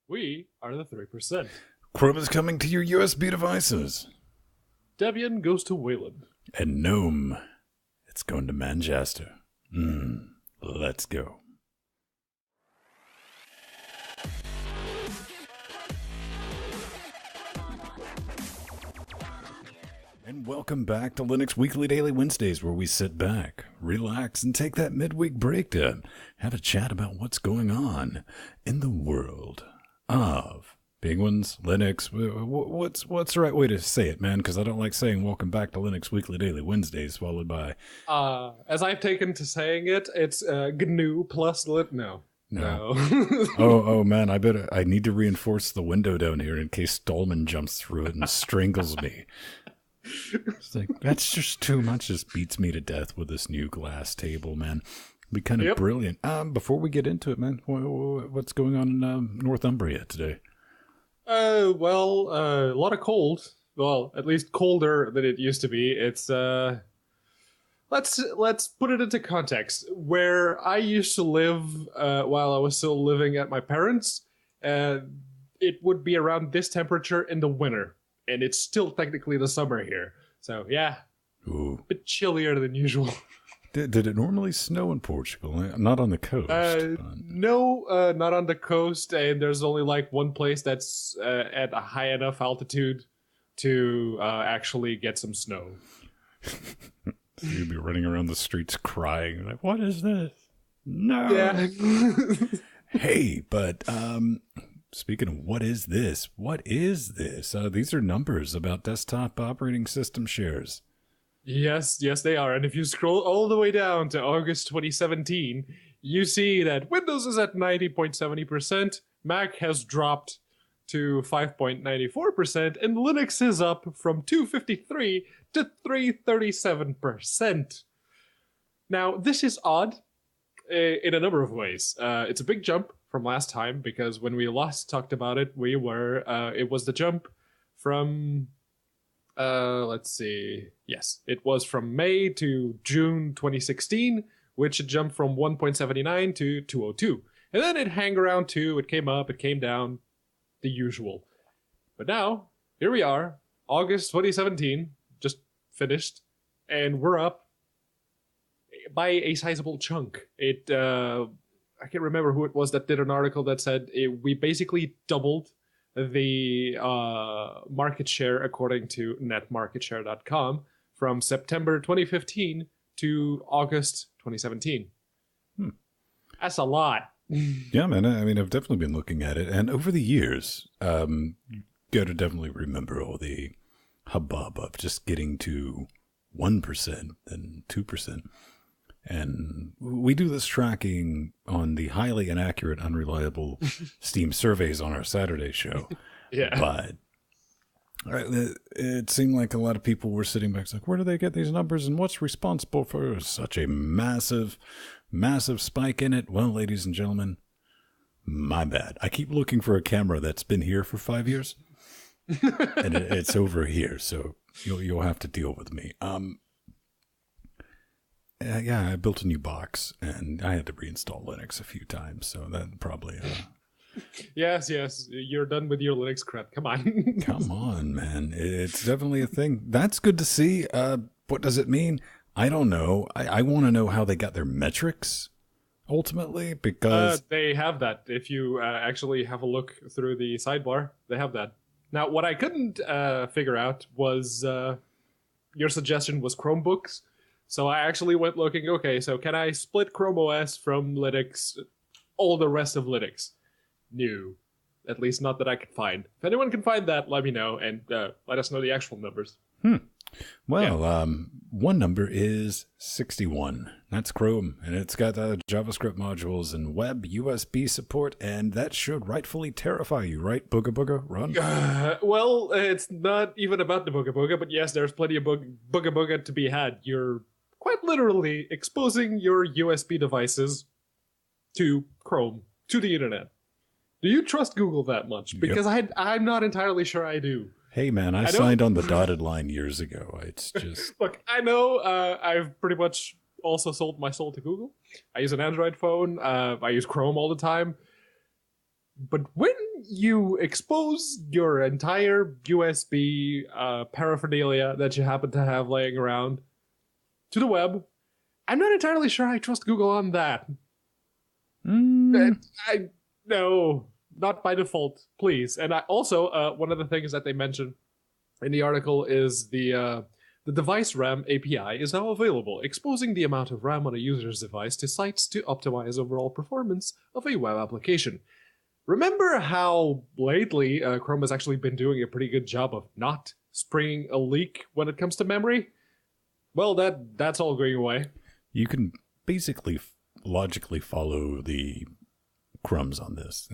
We are the 3%. Chrome is coming to your USB devices. Debian goes to Wayland. And Gnome, it's going to Manchester. Let's go. And welcome back to Linux Weekly Daily Wednesdays, where we sit back, relax, and take that midweek break to have a chat about what's going on in the world of Penguins, Linux. What's the right way to say it, man? Because I don't like saying welcome back to Linux Weekly Daily Wednesdays, followed by... As I've taken to saying it, it's GNU plus lit. No. oh man, I need to reinforce the window down here in case Stallman jumps through it and strangles me. It's like, that's just too much. Just beats me to death with this new glass table, man. Be kind of brilliant. Before we get into it, man, what's going on in Northumbria today? A lot of cold. Well, at least colder than it used to be. It's let's put it into context. Where I used to live while I was still living at my parents', it would be around this temperature in the winter. And it's still technically the summer here. So, yeah, Ooh. A bit chillier than usual. Did it normally snow in Portugal? Not on the coast. No, not on the coast. And there's only like one place that's at a high enough altitude to actually get some snow. So you'd be running around the streets crying, like, what is this? No. Yeah. Hey, but... speaking of what is this? What is this? These are numbers about desktop operating system shares. Yes, they are. And if you scroll all the way down to August 2017, you see that Windows is at 90.70%, Mac has dropped to 5.94%, and Linux is up from 253 to 337%. Now, this is odd in a number of ways. It's a big jump from last time, because when we last talked about it, it was the jump from, let's see, yes, it was from May to June 2016, which jumped from 1.79 to 202. And then it hung around 2, it came up, it came down, the usual. But now, here we are, August 2017, just finished, and we're up by a sizable chunk. I can't remember who it was that did an article that said we basically doubled the market share according to netmarketshare.com from September 2015 to August 2017. That's a lot. Yeah, man. I mean, I've definitely been looking at it. And over the years, you got to definitely remember all the hubbub of just getting to 1% and 2%. And we do this tracking on the highly inaccurate, unreliable Steam surveys on our Saturday show. Yeah. But it seemed like a lot of people were sitting back like, where do they get these numbers and what's responsible for such a massive, massive spike in it? Well, ladies and gentlemen, my bad. I keep looking for a camera that's been here for 5 years. And it's over here, so you'll have to deal with me. Yeah, I built a new box, and I had to reinstall Linux a few times, so that probably... Yes, you're done with your Linux crap. Come on. Come on, man. It's definitely a thing. That's good to see. What does it mean? I don't know. I want to know how they got their metrics, ultimately, because... they have that. If you actually have a look through the sidebar, they have that. Now, what I couldn't figure out was... your suggestion was Chromebooks. So I actually went looking, okay, so can I split Chrome OS from Linux, all the rest of Linux? No. At least not that I could find. If anyone can find that, let me know, and let us know the actual numbers. Well, yeah. One number is 61. That's Chrome, and it's got JavaScript modules and web USB support, and that should rightfully terrify you, right? Booga booga, run? Well, it's not even about the booga booga, but yes, there's plenty of booga booga to be had. You're quite literally exposing your USB devices to Chrome, to the internet. Do you trust Google that much? Because I'm not entirely sure I do. Hey, man, I signed on the dotted line years ago. It's just... Look, I know I've pretty much also sold my soul to Google. I use an Android phone. I use Chrome all the time. But when you expose your entire USB paraphernalia that you happen to have laying around to the web, I'm not entirely sure I trust Google on that. No, not by default, please. And I also, one of the things that they mentioned in the article is the device RAM API is now available, exposing the amount of RAM on a user's device to sites to optimize overall performance of a web application. Remember how lately Chrome has actually been doing a pretty good job of not springing a leak when it comes to memory? Well, that's all going away. You can basically logically follow the crumbs on this.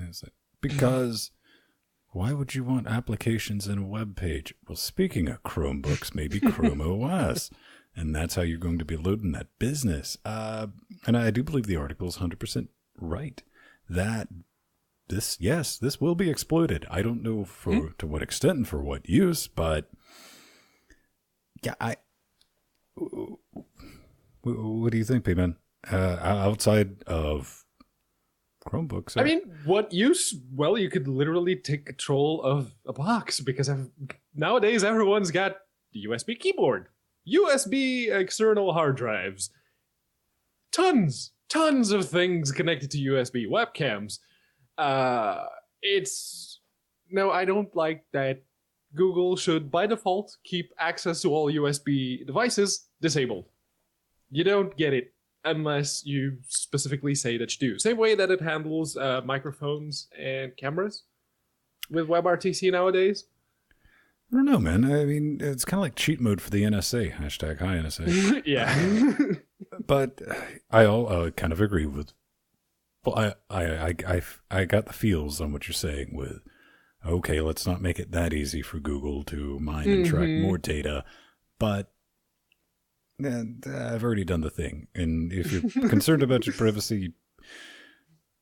Because why would you want applications in a web page? Well, speaking of Chromebooks, maybe Chrome OS. And that's how you're going to be loading that business. And I do believe the article is 100% right. That this will be exploited. I don't know to what extent and for what use, but yeah, what do you think, P-Man? Outside of Chromebooks. I mean, what use? Well, you could literally take control of a box because nowadays everyone's got the USB keyboard, USB external hard drives, tons of things connected to USB webcams. I don't like that Google should, by default, keep access to all USB devices disabled. You don't get it unless you specifically say that you do. Same way that it handles microphones and cameras with WebRTC nowadays. I don't know, man. I mean, it's kind of like cheat mode for the NSA. Hashtag hi NSA. Yeah. But I kind of agree with. Well, I got the feels on what you're saying with, okay, let's not make it that easy for Google to mine and track more data. But I've already done the thing. And if you're concerned about your privacy,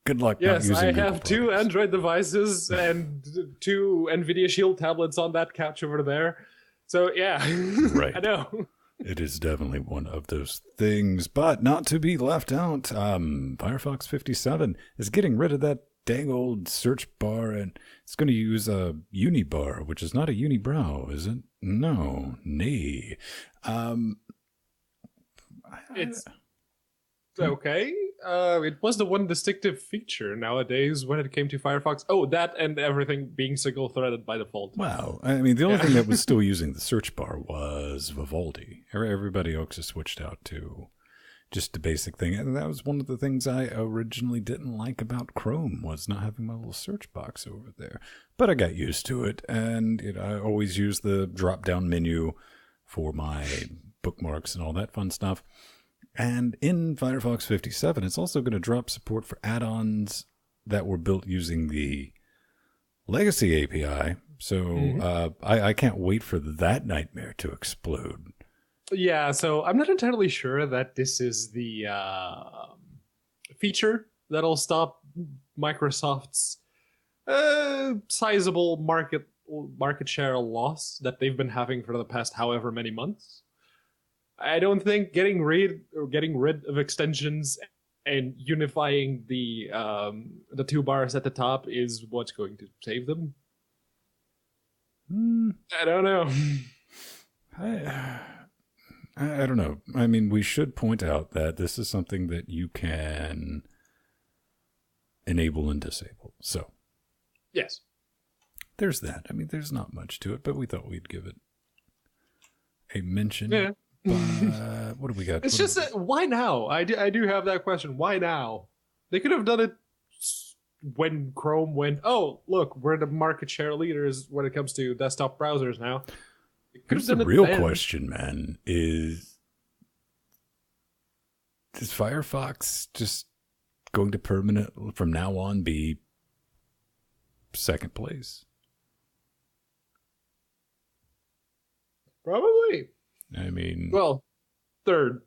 good luck not using Google I have products. 2 Android devices and 2 NVIDIA Shield tablets on that couch over there. So, yeah. Right. I know. It is definitely one of those things, but not to be left out. Firefox 57 is getting rid of that dang old search bar, and it's going to use a unibar, which is not a unibrow, is it? No, nay. It's okay. It was the one distinctive feature nowadays when it came to Firefox. Oh, that and everything being single-threaded by default. Wow. I mean, the only thing that was still using the search bar was Vivaldi. Everybody else just switched out to just the basic thing. And that was one of the things I originally didn't like about Chrome, was not having my little search box over there. But I got used to it, and I always use the drop-down menu for my bookmarks and all that fun stuff. And in Firefox 57, it's also going to drop support for add-ons that were built using the legacy API. So I can't wait for that nightmare to explode. Yeah, so I'm not entirely sure that this is the feature that'll stop Microsoft's sizable market share loss that they've been having for the past however many months. I don't think getting rid of extensions and unifying the 2 bars at the top is what's going to save them. I don't know. I don't know. I mean, we should point out that this is something that you can enable and disable. So, yes, there's that. I mean, there's not much to it, but we thought we'd give it a mention. Yeah. But what do we got? It's just that, why now? I do have that question. Why now? They could have done it when Chrome went, oh, look, we're the market share leaders when it comes to desktop browsers now. Here's the real question, man, is Firefox just going to from now on, be second place? Probably. I mean, well, third.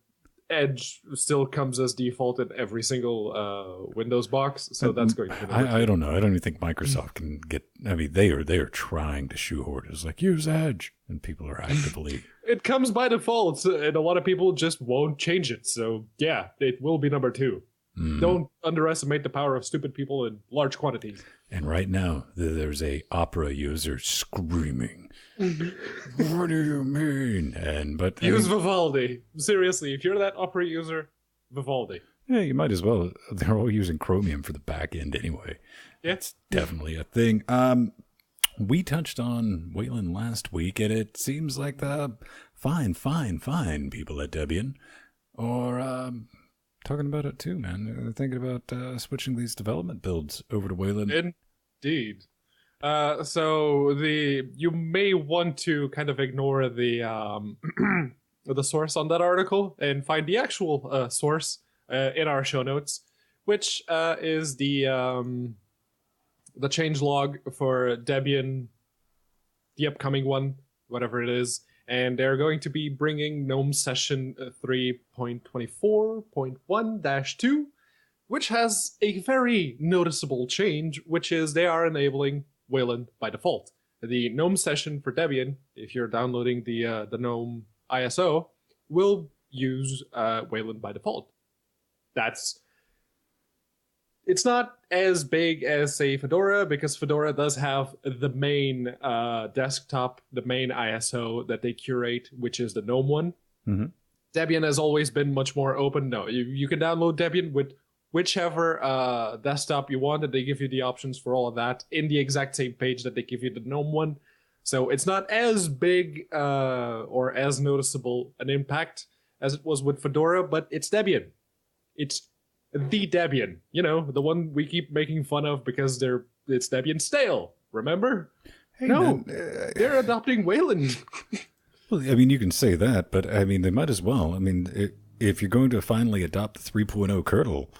Edge still comes as default in every single Windows box, so that's going to be I don't know. I don't even think Microsoft can get. I mean, they are trying to shoehorn it. It's like, use Edge, and people are actively. It comes by default, and a lot of people just won't change it. So yeah, it will be number 2. Don't underestimate the power of stupid people in large quantities. And right now, there's a Opera user screaming, "What do you mean?" Use Vivaldi. Seriously, if you're that Opera user, Vivaldi. Yeah, you might as well. They're all using Chromium for the back end anyway. Yeah. It's definitely a thing. We touched on Wayland last week, and it seems like the fine people at Debian are talking about it too, man. They're thinking about switching these development builds over to Wayland. Indeed. So you may want to kind of ignore the the source on that article and find the actual source in our show notes, which is the changelog for Debian, the upcoming one, whatever it is. And they're going to be bringing GNOME session 3.24.1-2, which has a very noticeable change, which is they are enabling Wayland by default. The GNOME session for Debian, if you're downloading the GNOME ISO, will use Wayland by default. It's not as big as, say, Fedora, because Fedora does have the main desktop, the main ISO that they curate, which is the GNOME one. Mm-hmm. Debian has always been much more open. No, you can download Debian with whichever desktop you want, and they give you the options for all of that in the exact same page that they give you the GNOME one. So it's not as big or as noticeable an impact as it was with Fedora, but it's Debian. It's the Debian, the one we keep making fun of because it's Debian stale. Remember? Hey, no, man, they're adopting Wayland. Well, I mean, you can say that, but I mean, they might as well. I mean, if you're going to finally adopt the 3.0 kernel,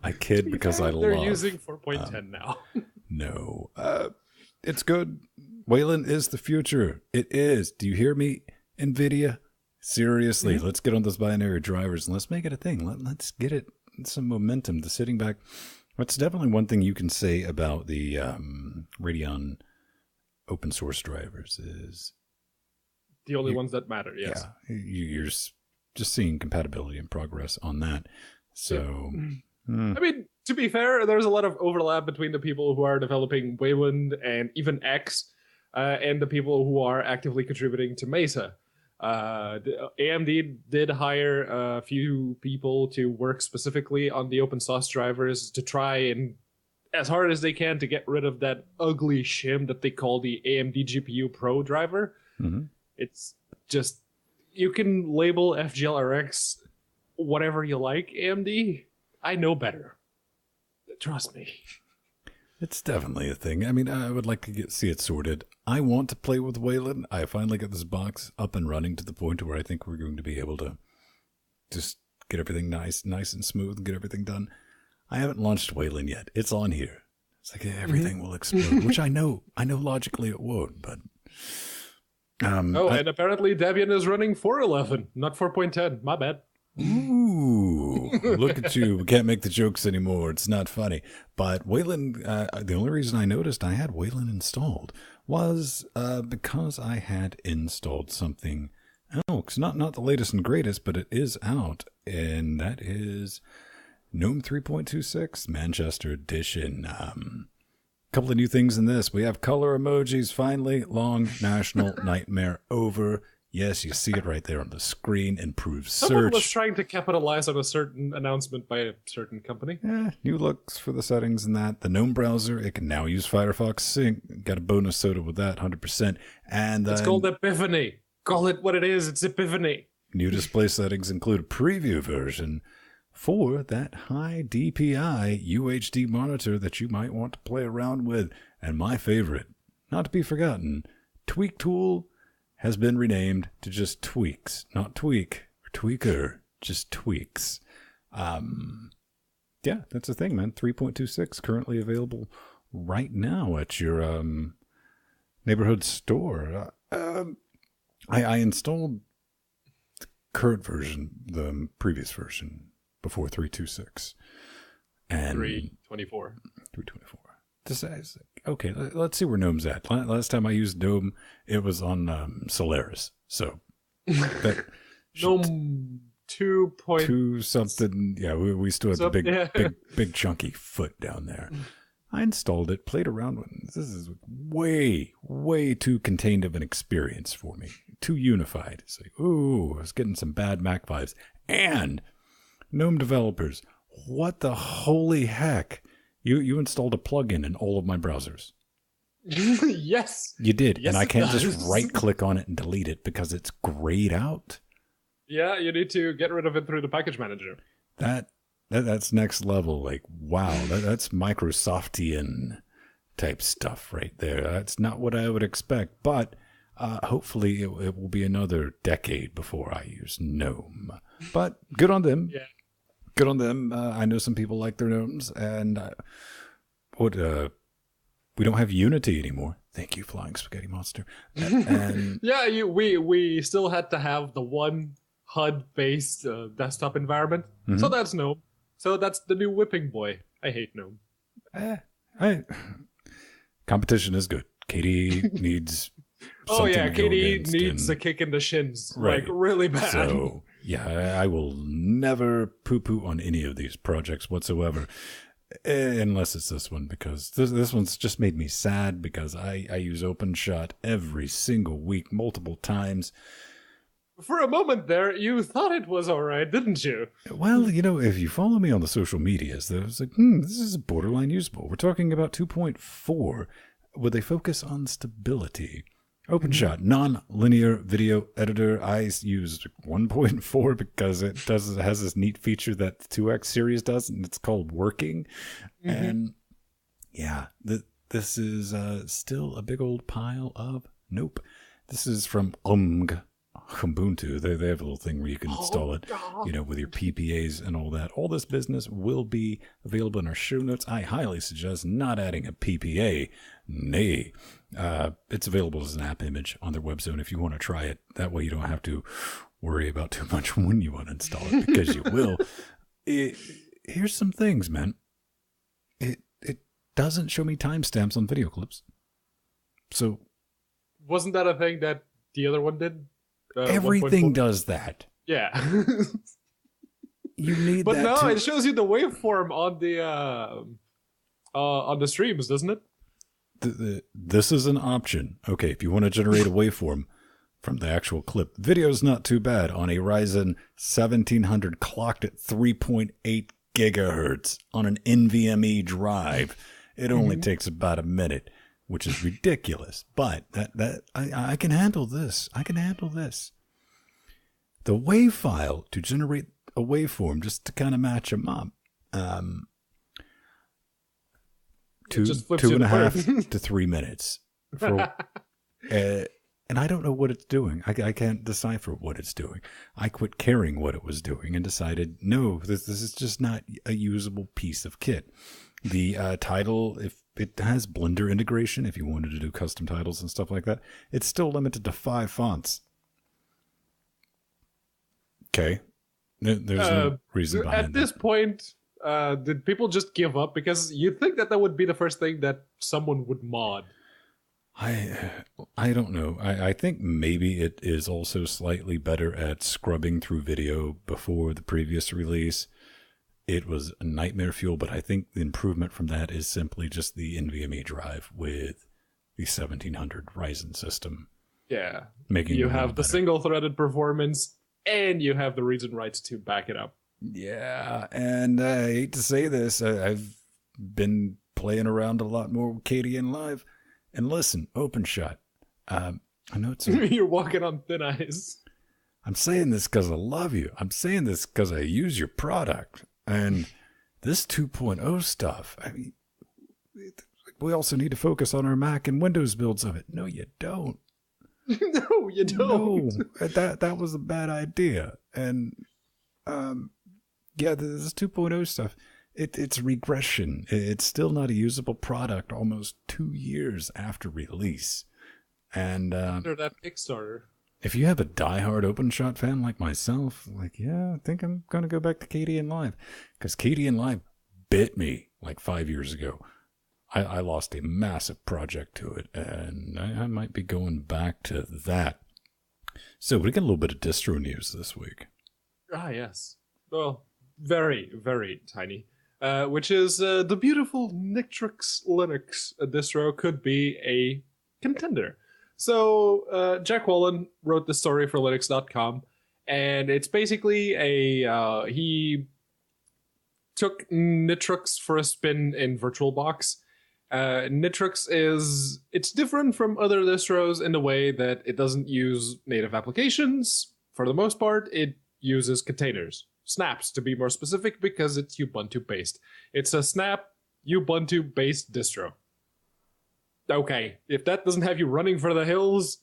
I kid because I love. They're using 4.10 now. No, it's good. Wayland is the future. It is. Do you hear me, NVIDIA? Seriously, let's get on those binary drivers and let's make it a thing. Let's get it some momentum. The sitting back. That's definitely one thing you can say about the Radeon open source drivers is the only ones that matter. Yes. Yeah, you're just seeing compatibility and progress on that. So, I mean, to be fair, there's a lot of overlap between the people who are developing Wayland and even X, and the people who are actively contributing to Mesa. AMD did hire a few people to work specifically on the open source drivers to try and, as hard as they can, to get rid of that ugly shim that they call the AMD GPU Pro driver. Mm-hmm. It's just, you can label FGLRX whatever you like, AMD. I know better. Trust me. It's definitely a thing. I mean, I would like to see it sorted. I want to play with Wayland. I finally got this box up and running to the point where I think we're going to be able to just get everything nice and smooth and get everything done. I haven't launched Wayland yet. It's on here. It's like everything will explode, which I know logically it won't, but... and apparently Debian is running 4.11, not 4.10. My bad. Ooh, look at you. We can't make the jokes anymore. It's not funny. But Wayland, the only reason I noticed I had Wayland installed was because I had installed something else. Not the latest and greatest, but it is out. And that is GNOME 3.26 Manchester Edition. Couple of new things in this. We have color emojis, finally. Long national nightmare over. Yes, you see it right there on the screen. Improved search. Someone was trying to capitalize on a certain announcement by a certain company. New looks for the settings and that. The GNOME browser, it can now use Firefox Sync. Got a bonus soda with that, 100%. And it's called Epiphany. Call it what it is. It's Epiphany. New display settings include a preview version for that high DPI UHD monitor that you might want to play around with. And my favorite, not to be forgotten, Tweak Tool has been renamed to just Tweaks, not Tweak or Tweaker, just Tweaks. Yeah, that's the thing, man. 3.26 currently available right now at your neighborhood store. I installed the current version, the previous version before 3.26, and 3.24. 3.24. Okay, let's see where GNOME's at. Last time I used GNOME, it was on Solaris. So GNOME 2 something. Yeah, we still have the big chunky foot down there. I installed it, played around with it. This is way too contained of an experience for me. Too unified. It's like, ooh, I was getting some bad Mac vibes. And GNOME developers, what the holy heck? You installed a plugin in all of my browsers. Yes. You did. Yes, and I can't just right-click on it and delete it because it's grayed out. Yeah, you need to get rid of it through the package manager. That's next level. Like, wow, that's Microsoftian type stuff right there. That's not what I would expect. But hopefully it will be another decade before I use GNOME. But good on them. Yeah. Good on them. I know some people like their gnomes, and we don't have Unity anymore. Thank you, Flying Spaghetti Monster. And yeah, we still had to have the one HUD-based desktop environment. Mm-hmm. So that's GNOME. So that's the new whipping boy. I hate GNOME. Competition is good. Katie needs. Oh yeah, Katie needs a kick in the shins, right. Like really bad. So yeah, I will never poo-poo on any of these projects whatsoever, unless it's this one, because this one's just made me sad because I use Openshot every single week, multiple times. For a moment there, you thought it was all right, didn't you? Well, if you follow me on the social medias, there's like, this is borderline usable. We're talking about 2.4 with a focus on stability. Openshot, non-linear video editor. I used 1.4 because it has this neat feature that the 2X series does, and it's called working. Mm-hmm. And yeah, this is still a big old pile of nope. This is from Ubuntu. They have a little thing where you can install it, with your PPAs and all that. All this business will be available in our show notes. I highly suggest not adding a PPA. Nay. It's available as an app image on their web zone if you want to try it. That way you don't have to worry about too much when you want to install it, because you will. Here's some things, man. It doesn't show me timestamps on video clips. So wasn't that a thing that the other one did? Everything 1.4? Does that. Yeah. You need but that. But no, it shows you the waveform on the streams, doesn't it? This is an option. Okay, if you want to generate a waveform from the actual clip, video's not too bad on a Ryzen 1700 clocked at 3.8 gigahertz on an NVMe drive. It only takes about a minute, which is ridiculous. But I can handle this. I can handle this. The WAV file to generate a waveform, just to kind of match them up. 2.5 to 3 minutes. And I don't know what it's doing. I can't decipher what it's doing. I quit caring what it was doing and decided, no, this is just not a usable piece of kit. The title, if it has Blender integration, if you wanted to do custom titles and stuff like that, it's still limited to 5 fonts. Okay. There's no reason behind at this point, did people just give up? Because you'd think that would be the first thing that someone would mod. I don't know. I think maybe it is also slightly better at scrubbing through video before the previous release. It was a nightmare fuel, but I think the improvement from that is simply just the NVMe drive with the 1700 Ryzen system. Yeah. Making you have the single-threaded performance, and you have the read and writes to back it up. Yeah, and I hate to say this, I've been playing around a lot more with KDN Live. And listen, Openshot, I know it's... You're walking on thin ice. I'm saying this because I love you. I'm saying this because I use your product. And this 2.0 stuff, I mean, we also need to focus on our Mac and Windows builds of it. No, you don't. No, you don't. No, that was a bad idea. And, yeah, this 2.0 stuff, it's regression. It's still not a usable product almost 2 years after release. And after that Kickstarter. If you have a diehard Openshot fan like myself, like, yeah, I think I'm going to go back to KDN Live. Because KDN Live bit me like 5 years ago. I lost a massive project to it, and I might be going back to that. So we got a little bit of distro news this week. Ah, yes. Well, very, very tiny. Which is the beautiful Nitrux Linux distro could be a contender. So, Jack Wayland wrote the story for Linux.com, and it's basically he took Nitrux for a spin in VirtualBox. It's different from other distros in the way that it doesn't use native applications. For the most part, it uses containers, snaps to be more specific, because it's Ubuntu based. It's a snap Ubuntu based distro. Okay, if that doesn't have you running for the hills,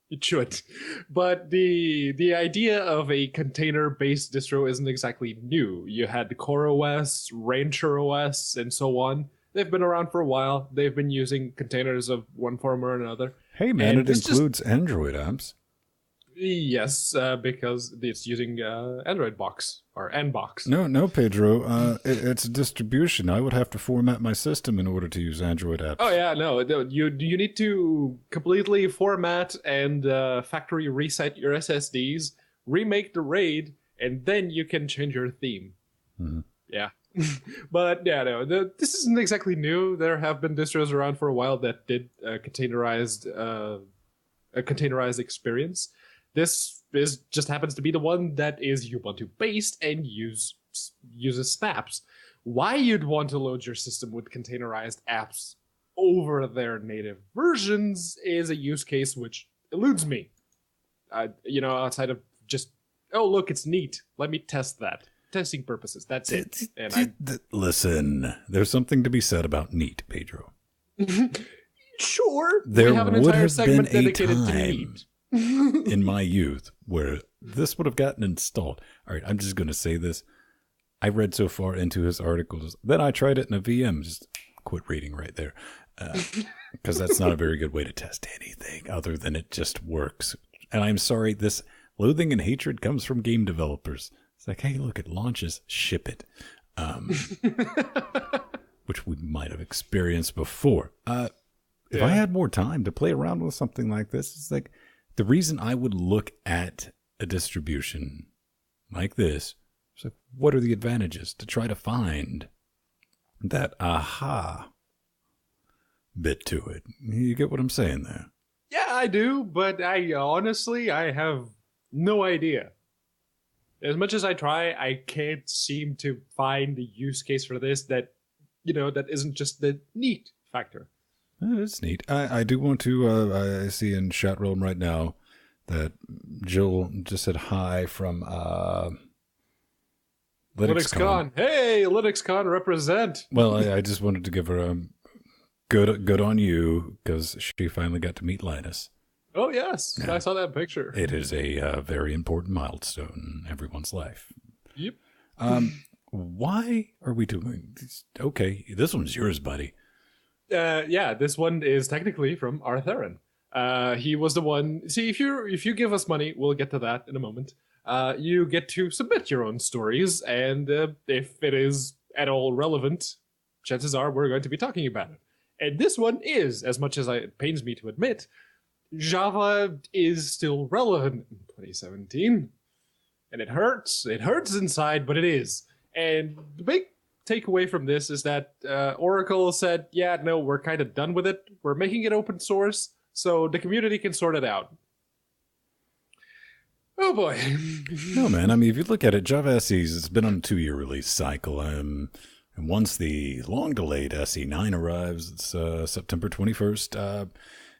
it should. But the idea of a container-based distro isn't exactly new. You had the CoreOS, Rancher OS, and so on. They've been around for a while. They've been using containers of one form or another. Hey, man, it includes Android apps. Yes, because it's using Android Box or Nbox. No, Pedro. It's a distribution. I would have to format my system in order to use Android apps. Oh yeah, no. You need to completely format and factory reset your SSDs, remake the RAID, and then you can change your theme. Mm-hmm. Yeah. But yeah, no. This isn't exactly new. There have been distros around for a while that did a containerized experience. This just happens to be the one that is Ubuntu based and uses snaps. Why you'd want to load your system with containerized apps over their native versions is a use case which eludes me. Outside of just, oh look, it's neat. Let me test that. Testing purposes. That's it. Listen, there's something to be said about neat, Pedro. Sure. There we have an would entire have segment been a dedicated to time neat. in my youth where this would have gotten installed. All right, I'm just going to say this. I read so far into his articles. Then I tried it in a VM. Just quit reading right there. Because that's not a very good way to test anything other than it just works. And I'm sorry, this loathing and hatred comes from game developers. It's like, hey, look, it launches, ship it. Which we might have experienced before. If I had more time to play around with something like this, it's like the reason I would look at a distribution like this is like, what are the advantages to try to find that aha bit to it? You get what I'm saying there? Yeah, I do, but I have no idea. As much as I try, I can't seem to find the use case for this that isn't just the neat factor. It's neat. I do want to, I see in chat realm right now that Jill just said hi from LinuxCon. Hey, LinuxCon represent. Well, I just wanted to give her a good on you because she finally got to meet Linus. Oh, yes. Yeah. I saw that picture. It is a very important milestone in everyone's life. Yep. Why are we doing this? Okay, this one's yours, buddy. Yeah, this one is technically from Artherin. He was the one. See, if you give us money, we'll get to that in a moment. You get to submit your own stories, and if it is at all relevant, chances are we're going to be talking about it. And this one is, as much as it pains me to admit, Java is still relevant in 2017, and it hurts. It hurts inside, but it is. And the big takeaway from this is that Oracle said, yeah, no, we're kind of done with it. We're making it open source, so the community can sort it out. Oh, boy. No, man. I mean, if you look at it, Java SE's, it's been on a 2-year release cycle. And once the long-delayed SE9 arrives, it's September 21st,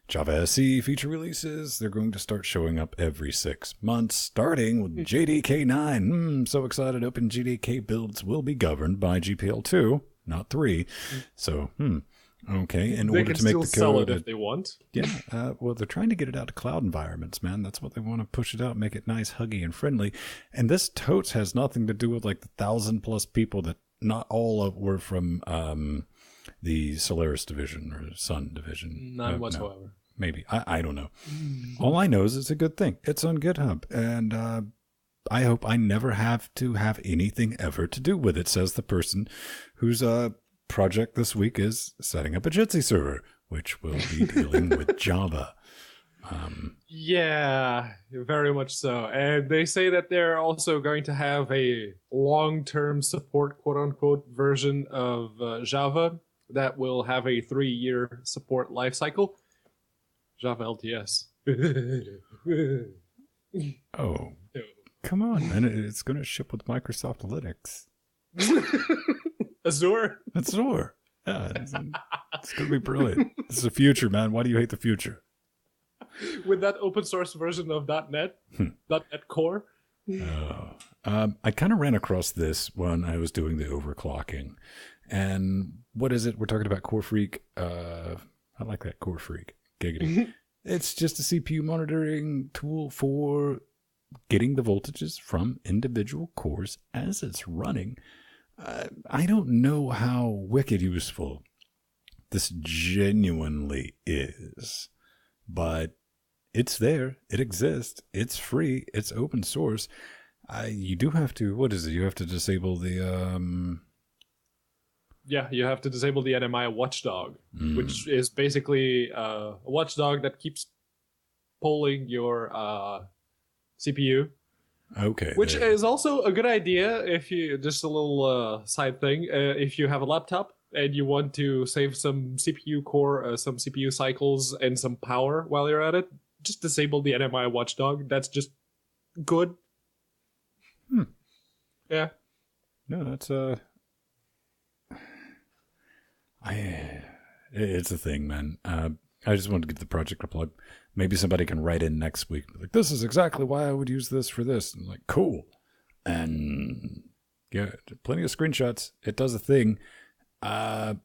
Java SE feature releases, they're going to start showing up every 6 months, starting with JDK 9. So excited. OpenJDK builds will be governed by GPL2, not 3. So, okay. In order to make the code, sell it if they want. Yeah. Well, they're trying to get it out to cloud environments, man. That's what they want to push it out, make it nice, huggy, and friendly. And this totes has nothing to do with like the 1,000+ people that not all were from the Solaris division or Sun division. None whatsoever. No, maybe. I don't know. All I know is it's a good thing. It's on GitHub. And I hope I never have to have anything ever to do with it, says the person whose project this week is setting up a Jitsi server, which will be dealing with Java. Yeah, very much so. And they say that they're also going to have a long-term support, quote-unquote, version of Java that will have a 3-year support lifecycle. Java LTS. Oh, come on, man. It's going to ship with Microsoft Linux. Azure? Azure. Yeah, it's going to be brilliant. This is the future, man. Why do you hate the future? With that open source version of .NET, .NET Core. I kind of ran across this when I was doing the overclocking. And what is it? We're talking about CoreFreq. I like that CoreFreq. Giggity. It's just a CPU monitoring tool for getting the voltages from individual cores as it's running. I don't know how wicked useful this genuinely is, but it's there. It exists. It's free. It's open source. You do have to, what is it? You have to disable the... Yeah, you have to disable the NMI watchdog, which is basically a watchdog that keeps polling your CPU. Okay. Which is also a good idea if you, just a little side thing, if you have a laptop and you want to save some CPU core, some CPU cycles, and some power while you're at it, just disable the NMI watchdog. That's just good. Yeah. No, that's it's a thing, man. I just wanted to get the project a plug. Maybe somebody can write in next week. Like, this is exactly why I would use this for this. And I'm like, cool. And yeah, plenty of screenshots. It does a thing. Gotta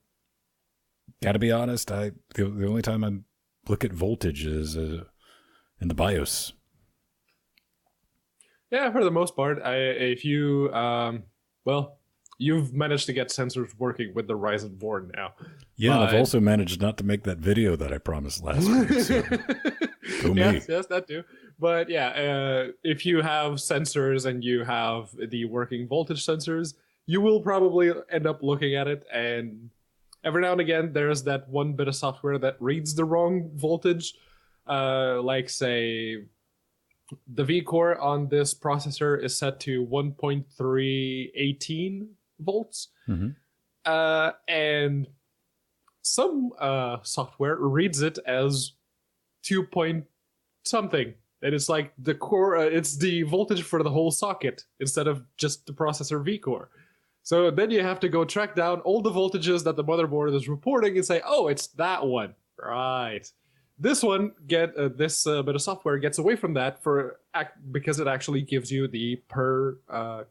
be honest. The only time I look at voltage is in the BIOS. Yeah, for the most part. If you, you've managed to get sensors working with the Ryzen board now. Yeah, I've also managed not to make that video that I promised last week. So. Go me. Yes, that too. But yeah, if you have sensors and you have the working voltage sensors, you will probably end up looking at it, and every now and again, there's that one bit of software that reads the wrong voltage. Like, say, the V-core on this processor is set to 1.318 volts. And some software reads it as 2 point something. And it's like the core, it's the voltage for the whole socket instead of just the processor V-core. So then you have to go track down all the voltages that the motherboard is reporting and say, oh, it's that one. Right. This one, this bit of software gets away from that because it actually gives you the per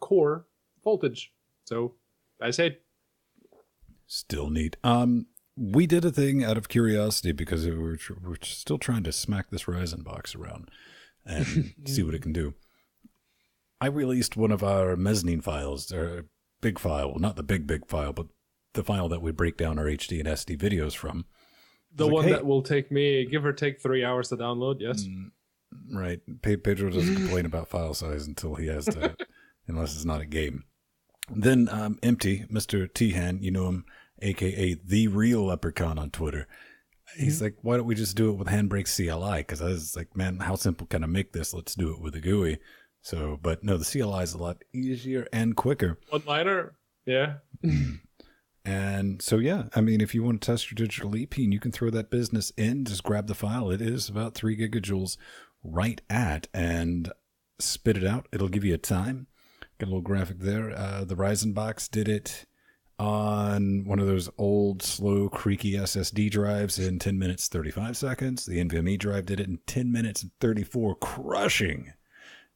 core voltage. So I say, still neat. We did a thing out of curiosity because we're still trying to smack this Ryzen box around and see what it can do. I released one of our mezzanine files, or big file, well, not the big file, but the file that we break down our HD and SD videos from. The one that will take me, give or take, 3 hours to download, yes? Right. Pedro doesn't complain about file size until he has to, unless it's not a game. Then Empty, Mr. T-Han, you know him, a.k.a. the real leprechaun on Twitter. He's like, why don't we just do it with Handbrake CLI? Because I was like, man, how simple can I make this? Let's do it with a GUI. So, but no, the CLI is a lot easier and quicker. One-liner, yeah. And so, yeah, I mean, if you want to test your digital EPN, you can throw that business in, just grab the file. It is about 3 gigajoules right at, and spit it out. It'll give you a time. Got a little graphic there. The Ryzen box did it on one of those old, slow, creaky SSD drives in 10 minutes, 35 seconds. The NVMe drive did it in 10 minutes and 34, crushing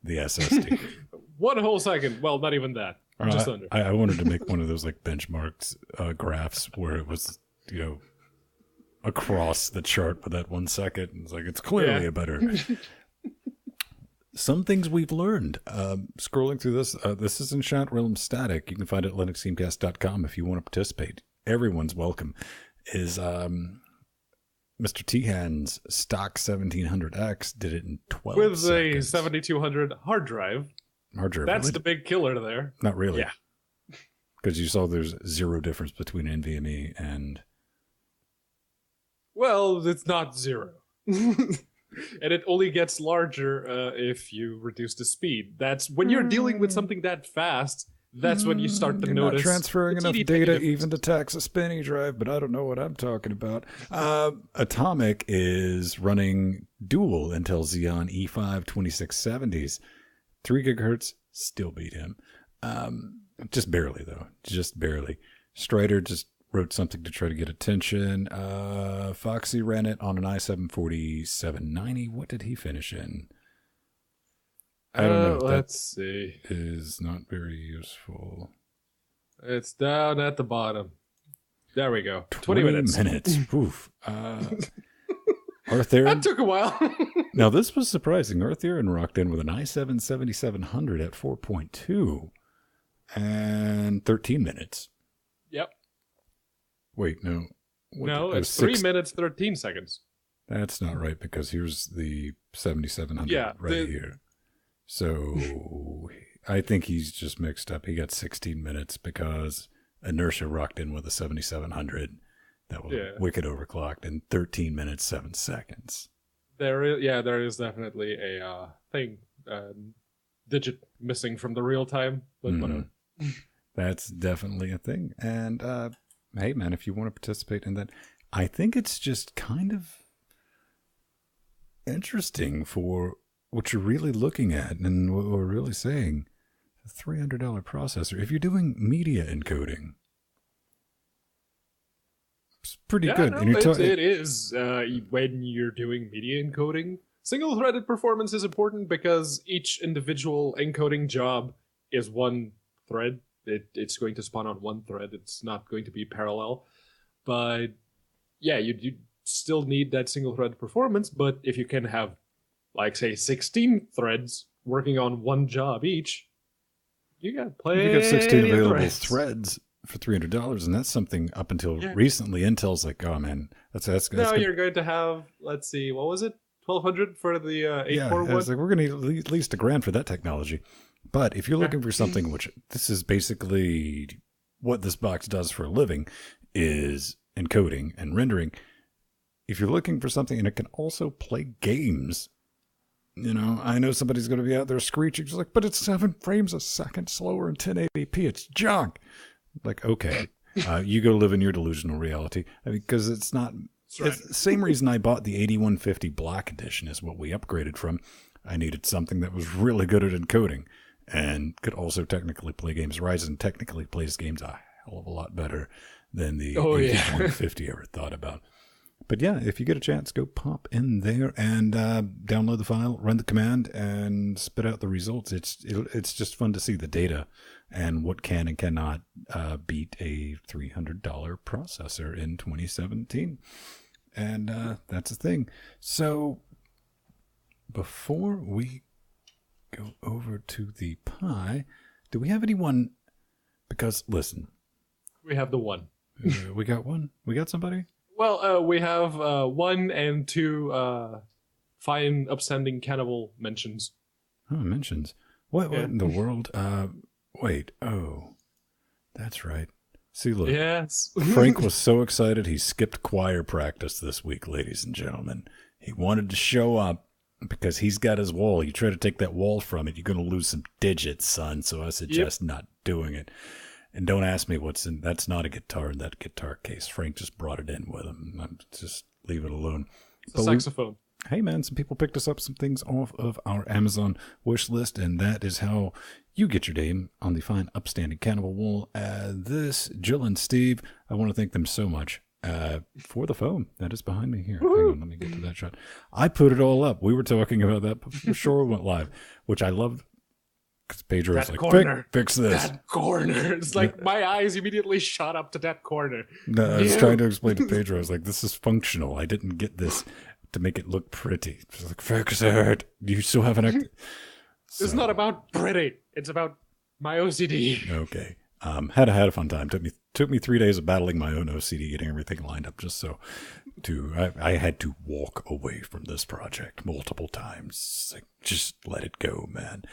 the SSD. 1 whole second. Well, not even that. Just under. I wanted to make one of those like benchmarks graphs where it was, across the chart for that 1 second. It's like, it's clearly a better. Some things we've learned. Scrolling through this, this is in Chat Realm Static. You can find it at linuxthemecast.com if you want to participate. Everyone's welcome. Is Mr. T-Han's stock 1700X did it in 12 with seconds. a 7200 hard drive. That's really? the big killer there. Not really. Yeah. Because you saw there's zero difference between NVMe and... Well, it's not zero. And it only gets larger if you reduce the speed. That's when you're dealing with something that fast. That's when you start to You're not notice transferring the enough teeny data tiny even to differences. tax a spinning drive, but I don't know what I'm talking about. Atomic is running dual Intel Xeon E5 2670s. 3 gigahertz, still beat him. Just barely, though. Just barely. Strider just wrote something to try to get attention. Foxy ran it on an i7 4790. What did he finish in? I don't know. That Let's see. is not very useful. It's down at the bottom. There we go. 20 minutes. Oof. That Arthurian. took a while. Now, this was surprising. Arthurian rocked in with an i7 7700 at 4.2 and 13 minutes. Yep. Wait, no. No, it's 3 minutes, 13 seconds. That's not right because here's the 7700 Yeah, here. So I think he's just mixed up. He got 16 minutes because Inertia rocked in with a 7700 that was wicked overclocked in 13 minutes, 7 seconds. There is definitely a thing, digit missing from the real time, but whatever. That's definitely a thing. And hey, man, if you want to participate in that, I think it's just kind of interesting for what you're really looking at and what we're really saying. A $300 processor. If you're doing media encoding, it's pretty good. No, And you're it is. When you're doing media encoding, single-threaded performance is important because each individual encoding job is one thread. It's going to spawn on one thread. It's not going to be parallel. But yeah, you still need that single-thread performance. But if you can have, like, say, 16 threads working on one job each, you got plenty. You got 16 available threads. threads for $300, and that's something up until recently Intel's like, oh man, that's now you're going to have, let's see, what was it, 1200 for the 8-core one? It's like, we're going to need at least $1,000 for that technology. But if you're looking for something, which this is basically what this box does for a living, is encoding and rendering. If you're looking for something, and it can also play games, you know, I know somebody's going to be out there screeching, just like, but it's 7 frames a second slower in 1080p. It's junk. Like, okay, you go live in your delusional reality. I mean, because it's not. It's the same reason I bought the 8150 Black Edition is what we upgraded from. I needed something that was really good at encoding and could also technically play games. Ryzen technically plays games a hell of a lot better than the 8150 ever thought about. But yeah, if you get a chance, go pop in there and download the file, run the command, and spit out the results. It's just fun to see the data and what can and cannot beat a $300 processor in 2017. And that's the thing. So before we go over to the Pi, do we have anyone? Because listen, We have the one. we got one. We got somebody. Well, we have 1 and 2 fine, upstanding cannibal mentions. Oh, mentions. What in the world? Wait. Oh, that's right. See, look. Yes. Frank was so excited he skipped choir practice this week, ladies and gentlemen. He wanted to show up because he's got his wall. You try to take that wall from it, you're going to lose some digits, son. So I suggest not doing it. And don't ask me what's in. That's not a guitar in that guitar case. Frank just brought it in with him. Just leave it alone. It's a saxophone. Hey man, some people picked us up some things off of our Amazon wish list, and that is how you get your name on the fine, upstanding cannibal wall. Jill and Steve, I want to thank them so much for the phone that is behind me here. Woo-hoo. Hang on, let me get to that shot. I put it all up. We were talking about that before we went live, which I loved. Because Pedro was like, fix this. That corner. It's like my eyes immediately shot up to that corner. No, I was trying to explain to Pedro. I was like, this is functional. I didn't get this to make it look pretty. She's like, fix it. You still have an act. It's not about pretty. It's about my OCD. Okay. Had a fun time. Took me 3 days of battling my own OCD, getting everything lined up just so I had to walk away from this project multiple times. Like, just let it go, man.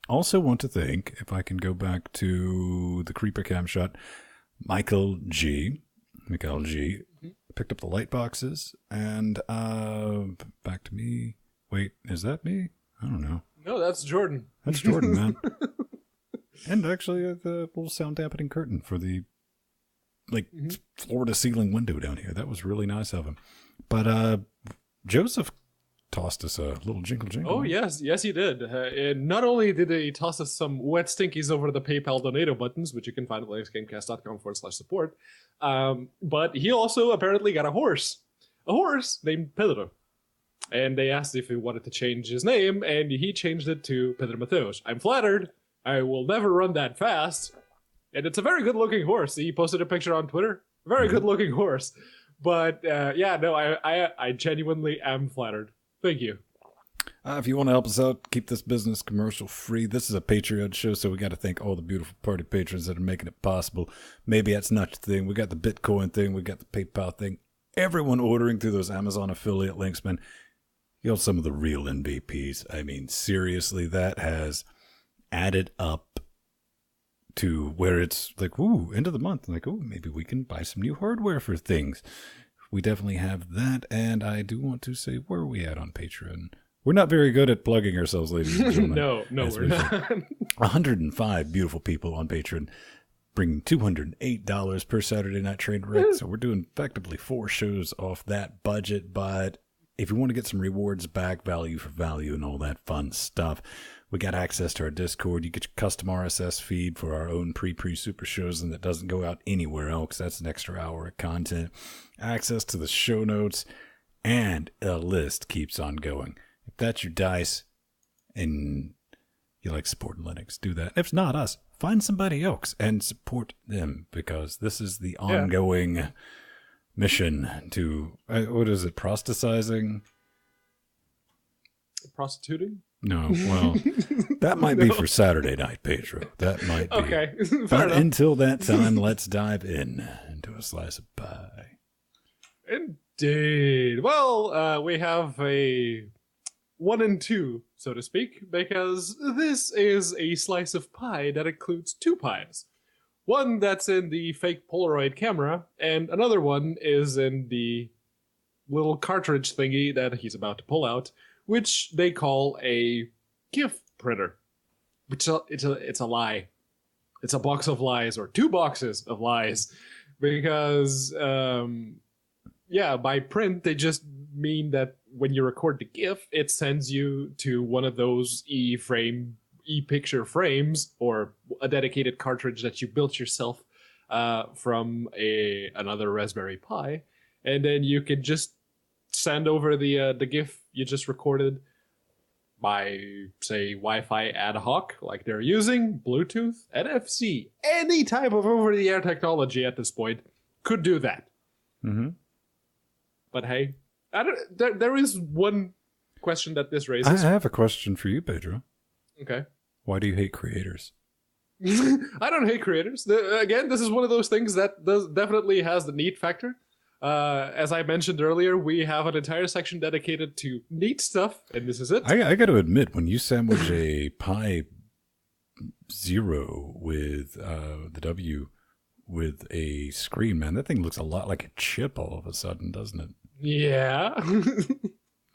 Also want to thank, if I can go back to the Creeper Cam shot, Michael G. picked up the light boxes, and back to me. Wait, is that me? I don't know. No, that's Jordan. That's Jordan, man. And actually, the little sound dampening curtain for the floor to ceiling window down here. That was really nice of him. But Joseph tossed us a little jingle. Oh, yes, he did. And not only did he toss us some wet stinkies over the PayPal Donato buttons, which you can find at linuxgamecast.com/support, but he also apparently got a horse named Pedro. And they asked if he wanted to change his name, and he changed it to Pedro Mateos. I'm flattered. I will never run that fast. And it's a very good-looking horse. He posted a picture on Twitter. Very good-looking horse. But, I genuinely am flattered. Thank you. If you want to help us out, keep this business commercial free. This is a Patreon show, so we got to thank all the beautiful party patrons that are making it possible. Maybe that's not your thing. We got the Bitcoin thing. We got the PayPal thing. Everyone ordering through those Amazon affiliate links, man. You're some of the real MVPs. I mean, seriously, that has added up to where it's like, ooh, end of the month. Like, ooh, maybe we can buy some new hardware for things. We definitely have that, and I do want to say, where are we at on Patreon? We're not very good at plugging ourselves, ladies and gentlemen. No, we're not. 105 beautiful people on Patreon, bringing $208 per Saturday Night Train Wreck. So we're doing effectively 4 shows off that budget. But if you want to get some rewards back, value for value, and all that fun stuff, we got access to our Discord. You get your custom RSS feed for our own pre-super shows, and that doesn't go out anywhere else. That's an extra hour of content. Access to the show notes, and a list keeps on going. If that's your dice and you like supporting Linux, do that. If it's not us, find somebody else and support them, because this is the ongoing mission to, what is it, proselytizing? Prostituting? No, well, that might be for Saturday night, Pedro. That might be. Okay, but until that time, let's dive into a slice of pie. Indeed. Well, we have a 1 and 2, so to speak, because this is a slice of pie that includes 2 pies. One that's in the fake Polaroid camera, and another one is in the little cartridge thingy that he's about to pull out, which they call a GIF printer. It's a lie. It's a box of lies, or 2 boxes of lies, because by print they just mean that when you record the GIF, it sends you to one of those e-picture frames, or a dedicated cartridge that you built yourself from another Raspberry Pi, and then you can just send over the GIF you just recorded by, say, Wi-Fi ad hoc, like they're using, Bluetooth, NFC, any type of over-the-air technology at this point could do that. Mm-hmm. But hey, there is one question that this raises. I have a question for you, Pedro. Okay. Why do you hate creators? I don't hate creators. Again, this is one of those things that definitely has the neat factor. As I mentioned earlier, we have an entire section dedicated to neat stuff, and this is it. I got to admit, when you sandwich a Pi 0 with the W with a screen, man, that thing looks a lot like a chip all of a sudden, doesn't it? Yeah.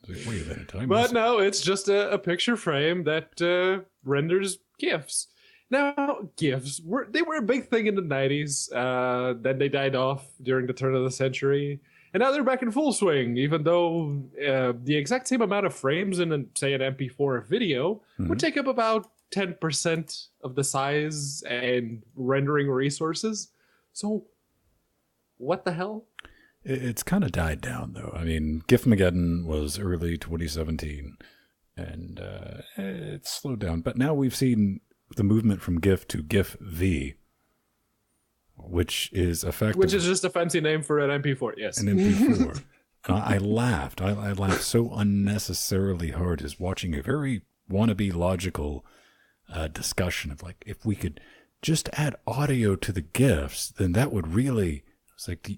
Like, wait a minute, but no, it's just a picture frame that renders GIFs. Now, GIFs, they were a big thing in the 90s. Then they died off during the turn of the century. And now they're back in full swing, even though the exact same amount of frames in, say, an MP4 video would take up about 10% of the size and rendering resources. So, what the hell? It's kind of died down, though. I mean, GIFmageddon was early 2017, and it's slowed down. But now we've seen the movement from GIF to GIF-V, which is effective. Which is just a fancy name for an MP4, yes. An MP4. I laughed. I laughed so unnecessarily hard as watching a very wannabe logical discussion of, like, if we could just add audio to the GIFs, then that would really... It's like,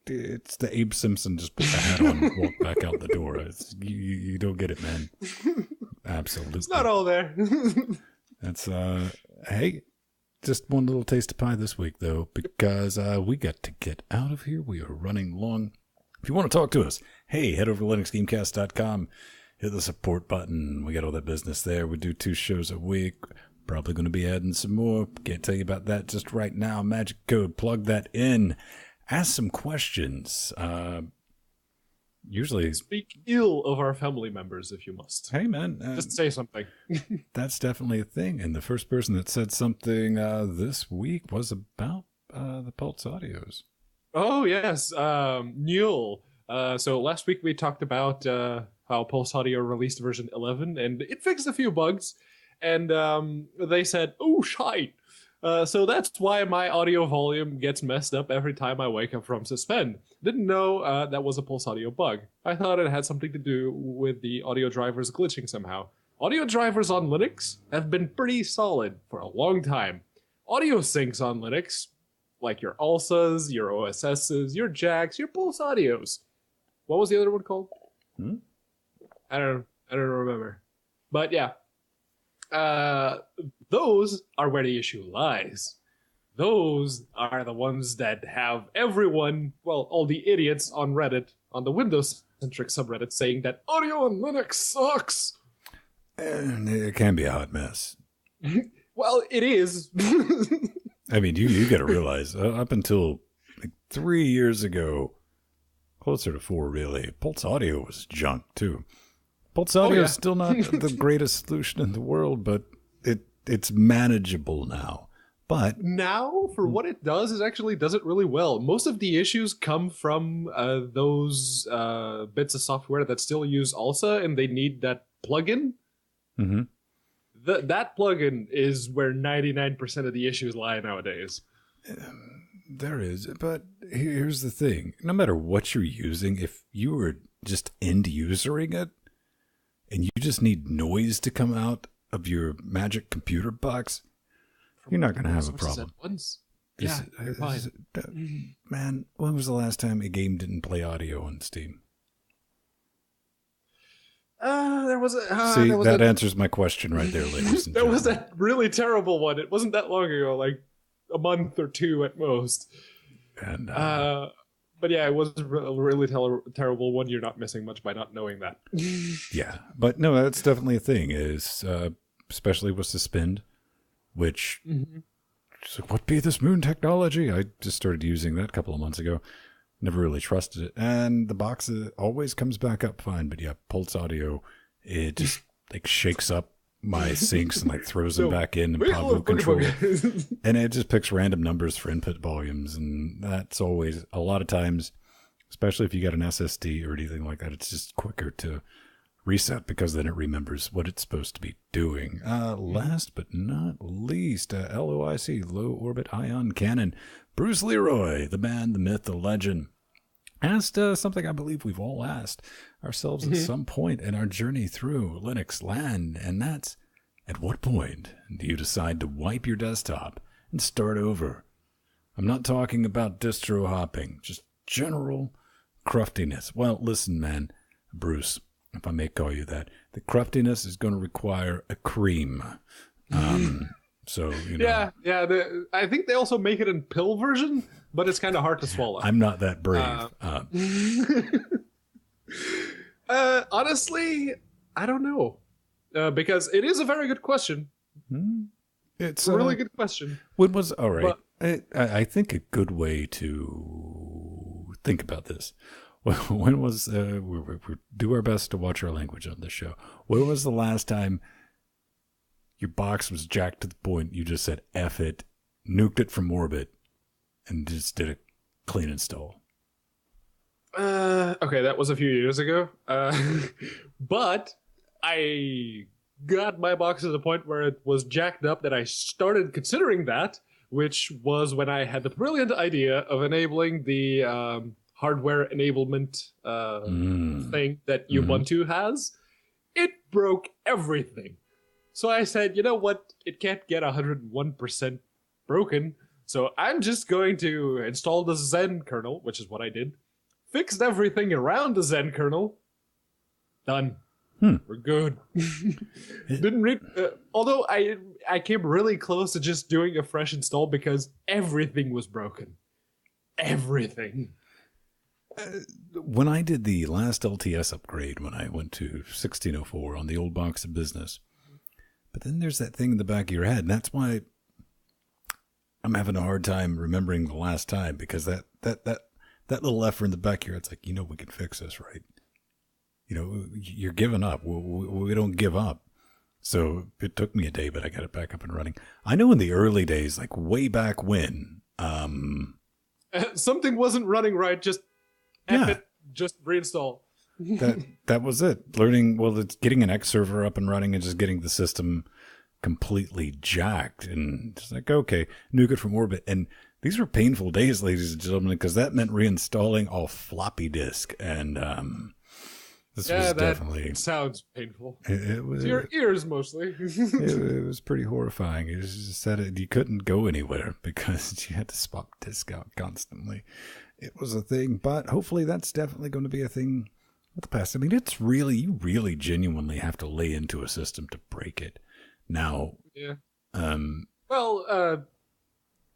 it's the Abe Simpson just put the hat on and walk back out the door. You don't get it, man. Absolutely. It's not all there. That's, hey, just one little taste of pie this week, though, because we got to get out of here. We are running long. If you want to talk to us, hey, head over to linuxgamecast.com. Hit the support button. We got all that business there. We do 2 shows a week. Probably going to be adding some more. Can't tell you about that just right now. Magic code. Plug that in. Ask some questions. Usually speak ill of our family members if you must. Hey, man. Just say something. That's definitely a thing. And the first person that said something this week was about the Pulseaudios. Oh, yes. Neil. So last week we talked about how Pulseaudio released version 11, and it fixed a few bugs. And they said, oh, shite. So that's why my audio volume gets messed up every time I wake up from suspend. Didn't know that was a Pulseaudio bug. I thought it had something to do with the audio drivers glitching somehow. Audio drivers on Linux have been pretty solid for a long time. Audio syncs on Linux, like your ALSAs, your OSSs, your jacks, your Pulseaudios. What was the other one called? I don't remember. But yeah. Those are where the issue lies. Those are the ones that have everyone, well, all the idiots on Reddit, on the Windows-centric subreddit, saying that audio on Linux sucks. And it can be a hot mess. Well, it is. I mean, you got to realize, up until like 3 years ago, closer to 4 really, Pulseaudio was junk too. Pulseaudio is still not the greatest solution in the world, but it's manageable now. But now, for what it does, it actually does it really well. Most of the issues come from those bits of software that still use ALSA, and they need that plugin. Mm-hmm. That plugin is where 99% of the issues lie nowadays. There is, but here's the thing. No matter what you're using, if you are just end-usering it, and you just need noise to come out of your magic computer box, you're not going to have a problem. Yeah, you're fine. Man, when was the last time a game didn't play audio on Steam? There was a... that answers my question right there, ladies and There gentlemen. was that really terrible one. It wasn't that long ago, like a month or 2 at most. And, but yeah, it was a really terrible one. You're not missing much by not knowing that. Yeah, but no, that's definitely a thing, is especially with Suspend, which... So what be this moon technology? I just started using that a couple of months ago. Never really trusted it. And the box always comes back up fine. But yeah, Pulseaudio, it just like shakes up my syncs and like throws them back in and Pablo control. And it just picks random numbers for input volumes. And that's always, a lot of times, especially if you got an SSD or anything like that, it's just quicker to reset because then it remembers what it's supposed to be doing. Last but not least, LOIC, Low Orbit Ion Cannon. Bruce Leroy, the man, the myth, the legend, asked something I believe we've all asked ourselves at some point in our journey through Linux land, and that's, at what point do you decide to wipe your desktop and start over? I'm not talking about distro hopping, just general cruftiness. Well, listen, man, Bruce, if I may call you that, the cruftiness is going to require a cream. So, you know. Yeah. I think they also make it in pill version, but it's kind of hard to swallow. I'm not that brave. Honestly, I don't know. Because it is a very good question. It's a really good question. When was, all right. But, I think a good way to think about this. When was, we do our best to watch our language on this show. When was the last time your box was jacked to the point you just said, F it, nuked it from orbit, and just did a clean install? Okay, that was a few years ago. But I got my box to the point where it was jacked up that I started considering that, which was when I had the brilliant idea of enabling the hardware enablement thing that Ubuntu has. It broke everything. So I said, you know what? It can't get 101% broken. So I'm just going to install the Zen kernel, which is what I did. Fixed everything around the Zen kernel. Done. We're good. Didn't read. Although I came really close to just doing a fresh install because everything was broken. Everything. When I did the last LTS upgrade, when I went to 1604 on the old box of business, but then there's that thing in the back of your head, and that's why I'm having a hard time remembering the last time, because that little effort in the back of your head's like, we can fix this, right? You're giving up. We don't give up. So it took me a day, but I got it back up and running. I know in the early days, like way back when, something wasn't running right. Just just reinstall. that was it. Learning, it's getting an X server up and running and just getting the system completely jacked, and just like, okay, nuke it from orbit. And these were painful days, ladies and gentlemen, because that meant reinstalling a floppy disk, and this was definitely sounds painful. It was to your ears mostly. it was pretty horrifying. It just said you couldn't go anywhere because you had to swap disk out constantly. It was a thing, but hopefully that's definitely going to be a thing with the past. I mean, you really genuinely have to lay into a system to break it. Now,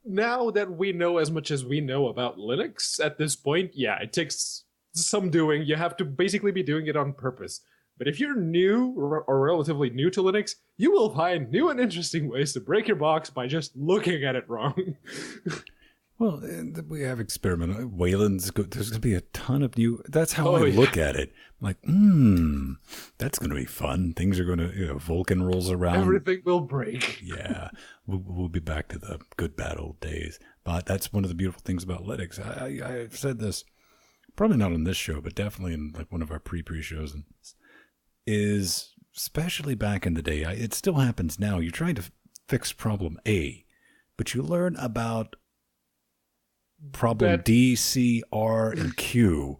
now that we know as much as we know about Linux at this point, it takes some doing. You have to basically be doing it on purpose. But if you're new or relatively new to Linux, you will find new and interesting ways to break your box by just looking at it wrong. Well, we have experimental Wayland's. There's going to be a ton of new. That's how I look at it. I'm like, that's going to be fun. Things are going to, Vulkan rolls around. Everything will break. Yeah, we'll be back to the good, bad old days. But that's one of the beautiful things about Linux. I've said this, probably not on this show, but definitely in like one of our pre shows, is especially back in the day. It still happens now. You're trying to fix problem A, but you learn about problem D, C, R, and Q,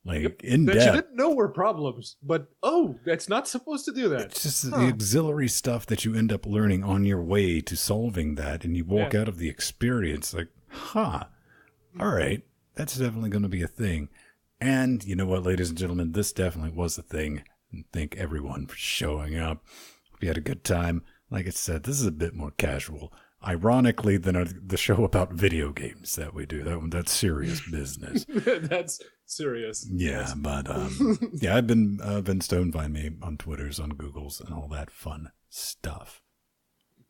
in depth. That you didn't know were problems, but that's not supposed to do that. It's just the auxiliary stuff that you end up learning on your way to solving that, and you walk out of the experience like, all right, that's definitely going to be a thing. And you know what, ladies and gentlemen, this definitely was a thing. And thank everyone for showing up. Hope you had a good time. Like I said, this is a bit more casual, ironically, than the show about video games that we do. That's serious business. That's serious. Yeah, yes. But I've been Stone. Find me on Twitters, on Googles, and all that fun stuff.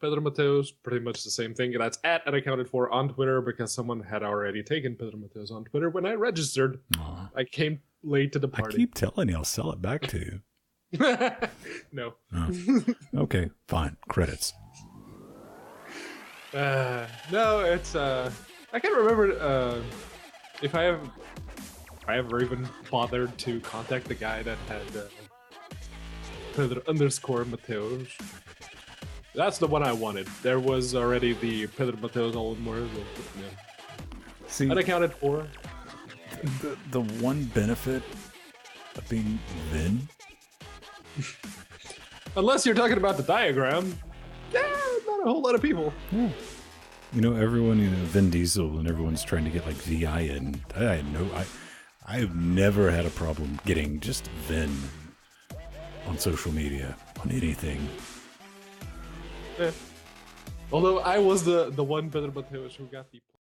Pedro Mateo's pretty much the same thing. That's at unaccounted for on Twitter, because someone had already taken Pedro Mateo's on Twitter when I registered. Aww. I came late to the party. I keep telling you I'll sell it back to you. No. Oh. Okay, fine. Credits. No, it's I can't remember if I have ever even bothered to contact the guy that had Pedro _Mateos. That's the one I wanted. There was already the Pedro Mateos all in one. See, unaccounted for. The one benefit of being Vin, unless you're talking about the diagram, not a whole lot of people. Yeah. Everyone, Vin Diesel, and everyone's trying to get like VI in. I've never had a problem getting just Vin on social media, on anything. Although I was the one Pedro Mateos who got the